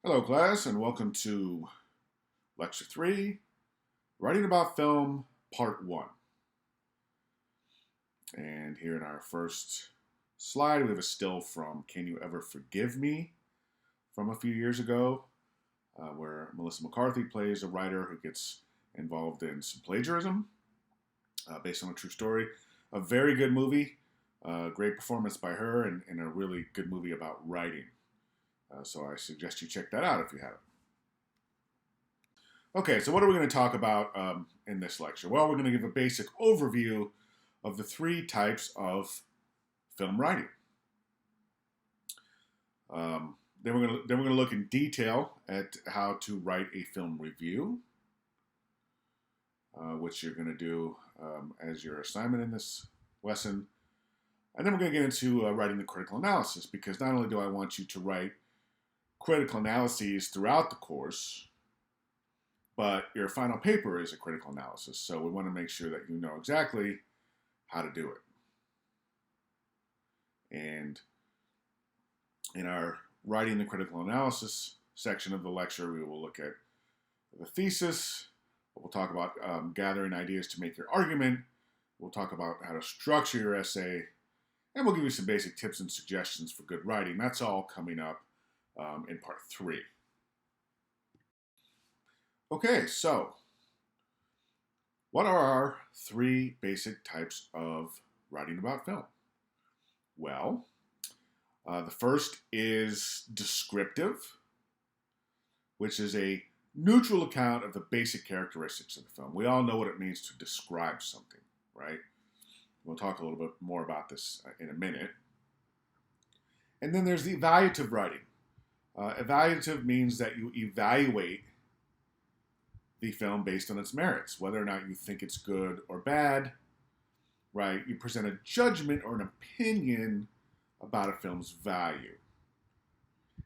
Hello, class, and welcome to Lecture 3, Writing About Film, Part 1. And here in our first slide, we have a still from Can You Ever Forgive Me from a few years ago, where Melissa McCarthy plays a writer who gets involved in some plagiarism based on a true story. A very good movie, great performance by her, and a really good movie about writing. So I suggest you check that out if you haven't. Okay, so what are we going to talk about in this lecture? Well, we're going to give a basic overview of the three types of film writing. Then we're going to look in detail at how to write a film review, which you're going to do as your assignment in this lesson. And then we're going to get into writing the critical analysis, because not only do I want you to write critical analyses throughout the course, but your final paper is a critical analysis. So we want to make sure that you know exactly how to do it. And in our writing the critical analysis section of the lecture, we will look at the thesis. We'll talk about gathering ideas to make your argument. We'll talk about how to structure your essay. And we'll give you some basic tips and suggestions for good writing. That's all coming up in part 3. Okay, so what are our three basic types of writing about film? Well, the first is descriptive, which is a neutral account of the basic characteristics of the film. We all know what it means to describe something, right? We'll talk a little bit more about this in a minute. And then there's the evaluative writing. Evaluative means that you evaluate the film based on its merits, whether or not you think it's good or bad, right? You present a judgment or an opinion about a film's value.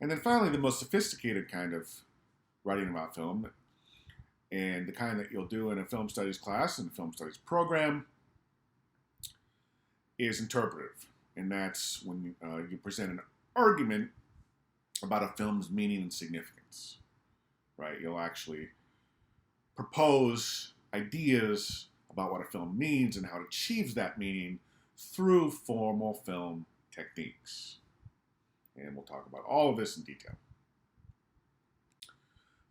And then finally, the most sophisticated kind of writing about film, and the kind that you'll do in a film studies class and a film studies program, is interpretive. And that's when you present an argument about a film's meaning and significance, right? You'll actually propose ideas about what a film means and how it achieves that meaning through formal film techniques. And we'll talk about all of this in detail.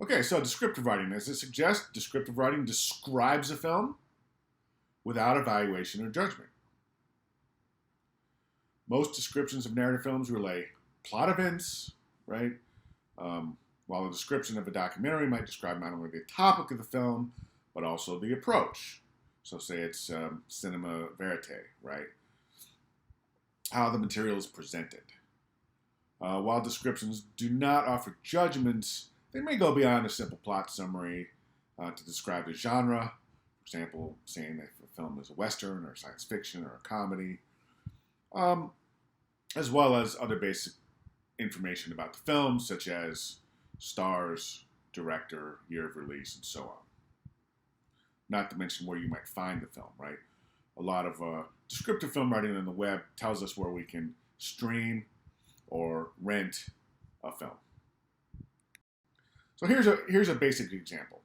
Okay, so descriptive writing. As it suggests, descriptive writing describes a film without evaluation or judgment. Most descriptions of narrative films relay plot events, right? While a description of a documentary might describe not only the topic of the film, but also the approach. So say it's cinema verite, right? How the material is presented. While descriptions do not offer judgments, they may go beyond a simple plot summary to describe the genre. For example, saying if a film is a Western or science fiction or a comedy, as well as other basic information about the film, such as stars, director, year of release, and so on. Not to mention where you might find the film, right? A lot of descriptive film writing on the web tells us where we can stream or rent a film. So here's a basic example.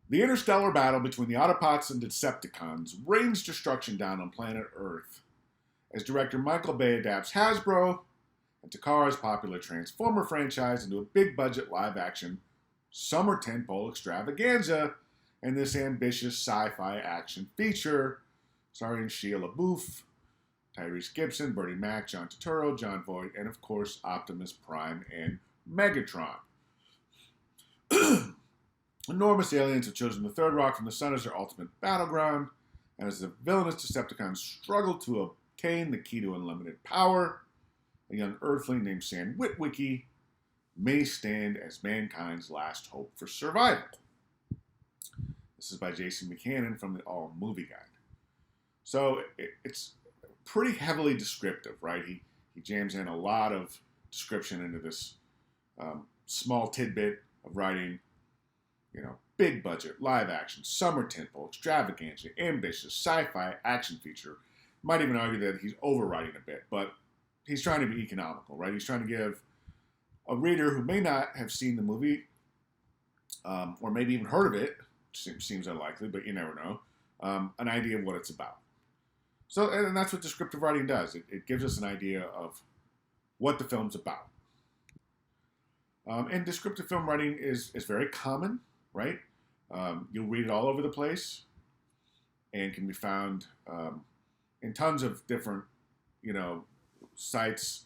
The interstellar battle between the Autobots and Decepticons rains destruction down on planet Earth as director Michael Bay adapts Hasbro and Takara's popular Transformer franchise into a big-budget live-action summer tentpole extravaganza and this ambitious sci-fi action feature starring Shia LaBeouf, Tyrese Gibson, Bernie Mac, John Turturro, Jon Voight, and of course Optimus Prime and Megatron. Enormous aliens have chosen the third rock from the sun as their ultimate battleground, and as the villainous Decepticons struggle to obtain the key to unlimited power, a young Earthling named Sam Witwicky may stand as mankind's last hope for survival. This is by Jason Buchanan from the All Movie Guide. So it's pretty heavily descriptive, right? He jams in a lot of description into this small tidbit of writing. You know, big budget, live action, summer tentpole, extravaganza, ambitious, sci-fi action feature. Might even argue that he's overwriting a bit, but he's trying to be economical, right? He's trying to give a reader who may not have seen the movie or maybe even heard of it, seems unlikely, but you never know, an idea of what it's about. So, and that's what descriptive writing does. It gives us an idea of what the film's about. And descriptive film writing is very common, right? You'll read it all over the place and can be found in tons of different, sites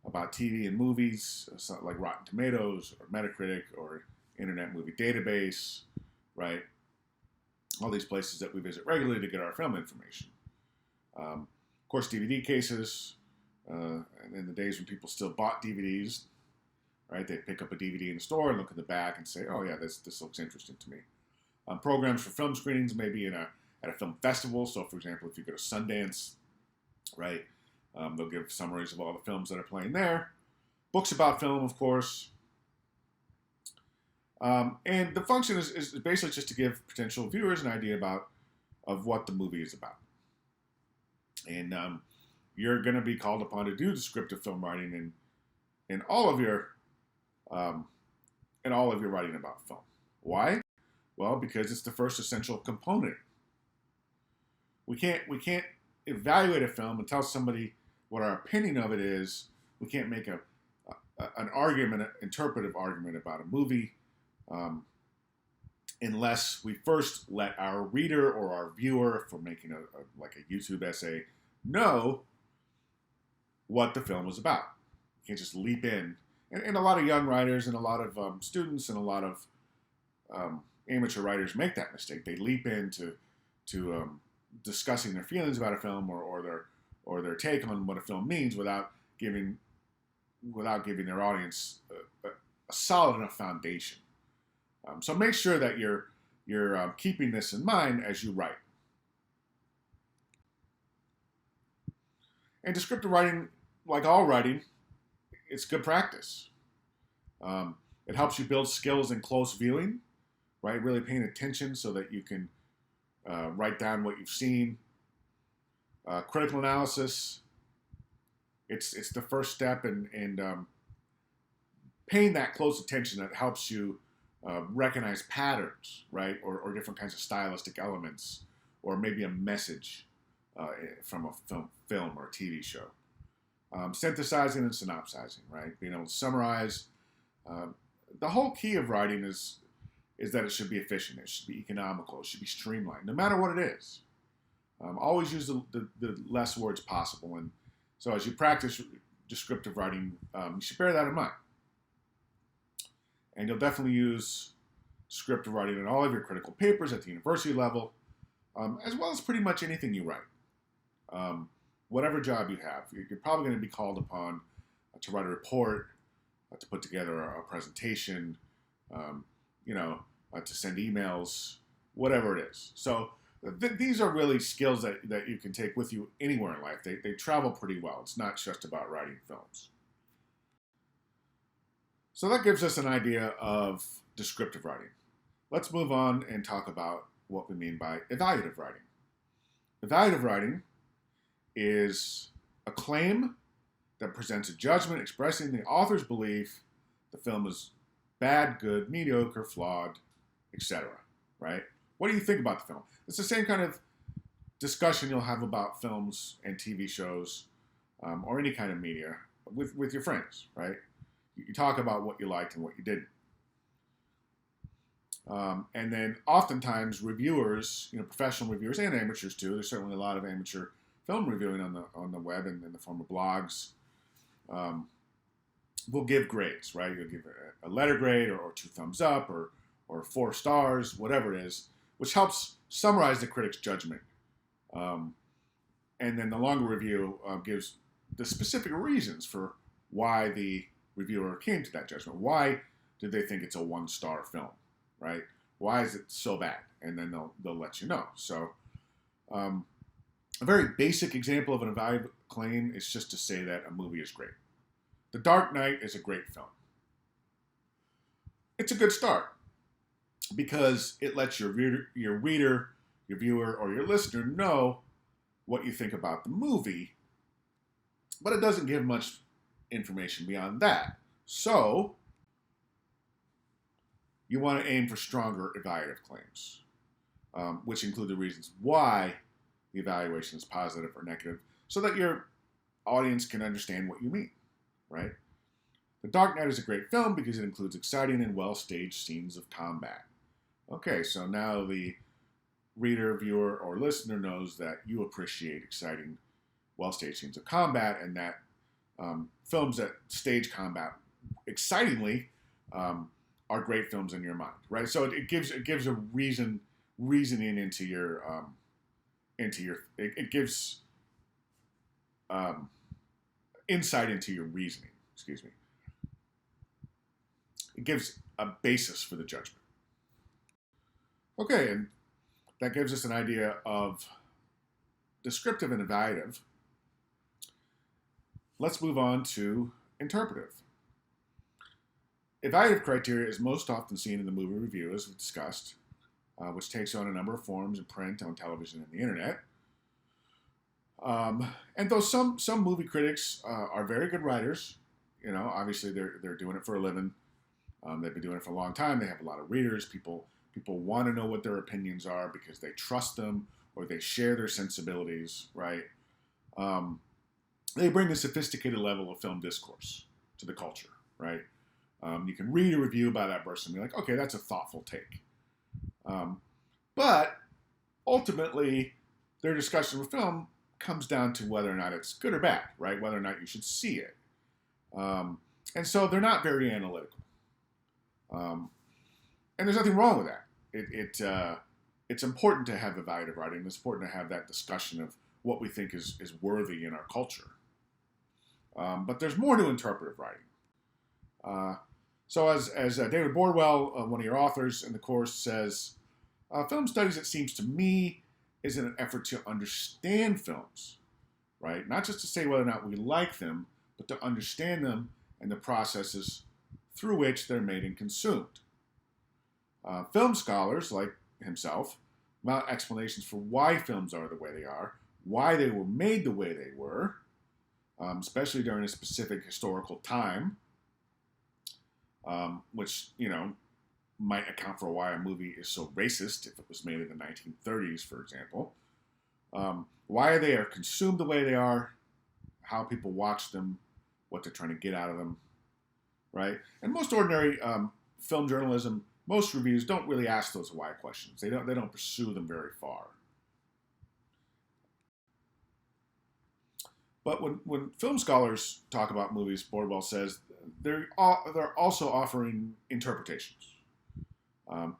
about TV and movies, like Rotten Tomatoes or Metacritic or Internet Movie Database, right? All these places that we visit regularly to get our film information. Of course, DVD cases, and in the days when people still bought DVDs, right? They'd pick up a DVD in the store and look at the back and say, oh yeah, this looks interesting to me. Programs for film screenings, maybe at a film festival. So, for example, if you go to Sundance, right, they'll give summaries of all the films that are playing there. Books about film, of course. And the function is basically just to give potential viewers an idea of what the movie is about. And you're going to be called upon to do descriptive film writing in all of your writing about film. Why? Well, because it's the first essential component. We can't evaluate a film and tell somebody what our opinion of it is. We can't make an interpretive argument about a movie unless we first let our reader or our viewer, if we're making a YouTube essay, know what the film was about. You can't just leap in. And a lot of young writers and a lot of students and a lot of amateur writers make that mistake. They leap into discussing their feelings about a film or their take on what a film means without giving their audience a solid enough foundation. So make sure that you're keeping this in mind as you write. And descriptive writing, like all writing, it's good practice. It helps you build skills in close viewing, right? Really paying attention so that you can write down what you've seen. Critical analysis, it's the first step in paying that close attention that helps you recognize patterns, right? Or different kinds of stylistic elements, or maybe a message from a film or a TV show. Synthesizing and synopsizing, right? Being able to summarize. The whole key of writing is that it should be efficient, it should be economical, it should be streamlined, no matter what it is. Always use the less words possible. And so as you practice descriptive writing, you should bear that in mind. And you'll definitely use descriptive writing in all of your critical papers at the university level, as well as pretty much anything you write. Whatever job you have, you're probably going to be called upon to write a report, to put together a presentation, to send emails, whatever it is. So these are really skills that you can take with you anywhere in life. They travel pretty well. It's not just about writing films. So that gives us an idea of descriptive writing. Let's move on and talk about what we mean by evaluative writing. Evaluative writing is a claim that presents a judgment expressing the author's belief the film is bad, good, mediocre, flawed, etc. Right? What do you think about the film? It's the same kind of discussion you'll have about films and TV shows or any kind of media with your friends, right? You talk about what you liked and what you didn't. And then oftentimes reviewers, professional reviewers and amateurs too, there's certainly a lot of amateur film reviewing on the web and in the form of blogs, will give grades, right? You'll give a letter grade or 2 thumbs up or 4 stars, whatever it is, which helps summarize the critic's judgment. And then the longer review gives the specific reasons for why the reviewer came to that judgment. Why did they think it's a 1-star film, right? Why is it so bad? And then they'll let you know. So a very basic example of an evaluative claim is just to say that a movie is great. The Dark Knight is a great film. It's a good start because it lets your reader, your viewer, or your listener know what you think about the movie, but it doesn't give much information beyond that. So, you want to aim for stronger evaluative claims, which include the reasons why the evaluation is positive or negative, so that your audience can understand what you mean, right? The Dark Knight is a great film because it includes exciting and well-staged scenes of combat. Okay, so now the reader, viewer, or listener knows that you appreciate exciting, well-staged scenes of combat, and that films that stage combat excitingly are great films in your mind, right? So it gives a reasoning into your it gives insight into your reasoning. Excuse me. It gives a basis for the judgment. Okay, and that gives us an idea of descriptive and evaluative. Let's move on to interpretive. Evaluative criteria is most often seen in the movie review, as we discussed, which takes on a number of forms in print, on television, and the internet. And though some movie critics are very good writers, obviously they're doing it for a living. They've been doing it for a long time. They have a lot of readers. People want to know what their opinions are because they trust them or they share their sensibilities, right? They bring a sophisticated level of film discourse to the culture, right? You can read a review by that person and be like, okay, that's a thoughtful take. But ultimately, their discussion of film comes down to whether or not it's good or bad, right? Whether or not you should see it. And so they're not very analytical. And there's nothing wrong with that. It's important to have evaluative writing. It's important to have that discussion of what we think is worthy in our culture. But there's more to interpretive writing. So as David Bordwell, one of your authors in the course, says, film studies, it seems to me, is an effort to understand films, right? Not just to say whether or not we like them, but to understand them and the processes through which they're made and consumed. Film scholars, like himself, mount explanations for why films are the way they are, why they were made the way they were, especially during a specific historical time, which, might account for why a movie is so racist if it was made in the 1930s, for example. Why they are consumed the way they are, how people watch them, what they're trying to get out of them, right? And most ordinary film journalism, most reviews don't really ask those why questions. They don't pursue them very far. But when film scholars talk about movies, Bordwell says they're also offering interpretations.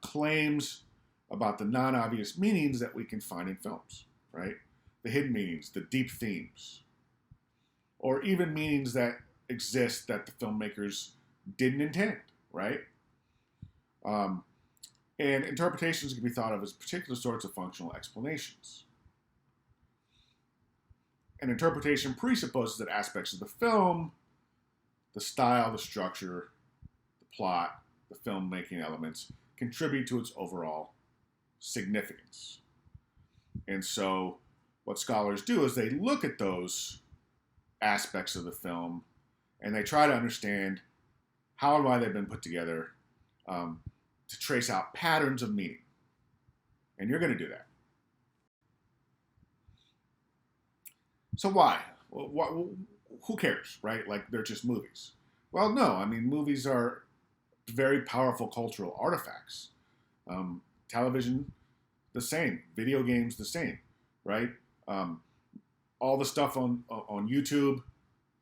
Claims about the non-obvious meanings that we can find in films, right? The hidden meanings, the deep themes, or even meanings that exist that the filmmakers didn't intend, right? And interpretations can be thought of as particular sorts of functional explanations. An interpretation presupposes that aspects of the film, the style, the structure, the plot, the filmmaking elements, contribute to its overall significance. And so what scholars do is they look at those aspects of the film and they try to understand how and why they've been put together to trace out patterns of meaning. And you're going to do that. So why? Well, who cares, right? Like, they're just movies. Well, no. I mean, movies are very powerful cultural artifacts. Television, the same. Video games, the same, right? All the stuff on YouTube,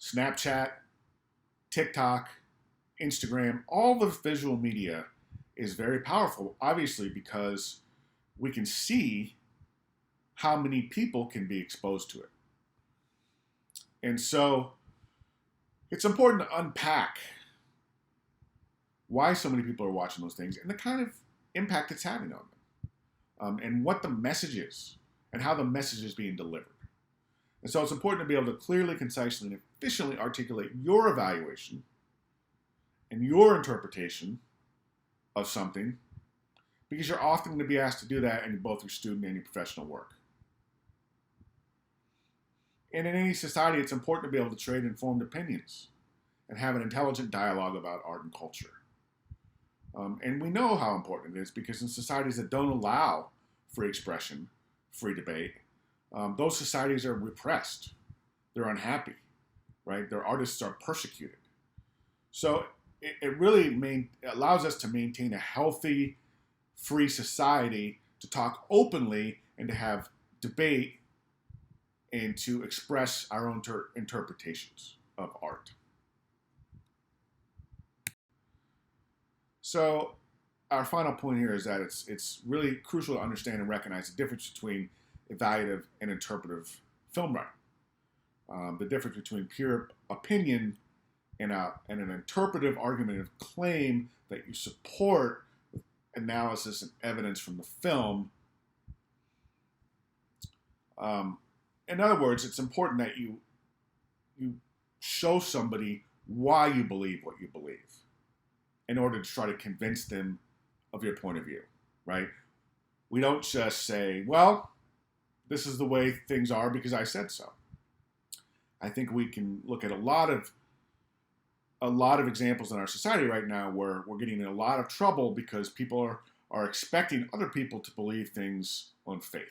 Snapchat, TikTok, Instagram, all the visual media is very powerful, obviously, because we can see how many people can be exposed to it. And so it's important to unpack why so many people are watching those things and the kind of impact it's having on them, and what the message is and how the message is being delivered. And so it's important to be able to clearly, concisely, and efficiently articulate your evaluation and your interpretation of something, because you're often going to be asked to do that in both your student and your professional work. And in any society, it's important to be able to trade informed opinions and have an intelligent dialogue about art and culture. And we know how important it is because in societies that don't allow free expression, free debate, those societies are repressed. They're unhappy, right? Their artists are persecuted. So it really allows us to maintain a healthy, free society, to talk openly and to have debate and to express our own interpretations of art. So our final point here is that it's really crucial to understand and recognize the difference between evaluative and interpretive film writing. The difference between pure opinion and an interpretive argumentative claim that you support with analysis and evidence from the film. In other words, it's important that you show somebody why you believe what you believe in order to try to convince them of your point of view, right? We don't just say, well, this is the way things are because I said so. I think we can look at a lot of examples in our society right now where we're getting in a lot of trouble because people are expecting other people to believe things on faith,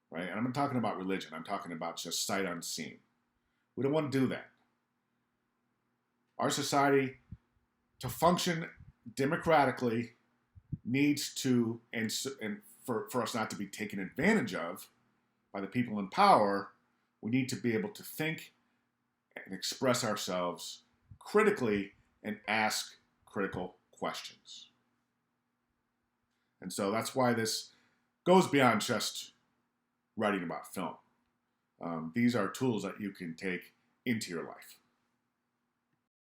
right? And I'm not talking about religion. I'm talking about just sight unseen. We don't want to do that. Our society, to function democratically, needs to, and for us not to be taken advantage of by the people in power, we need to be able to think and express ourselves critically and ask critical questions. And so that's why this goes beyond just writing about film. These are tools that you can take into your life.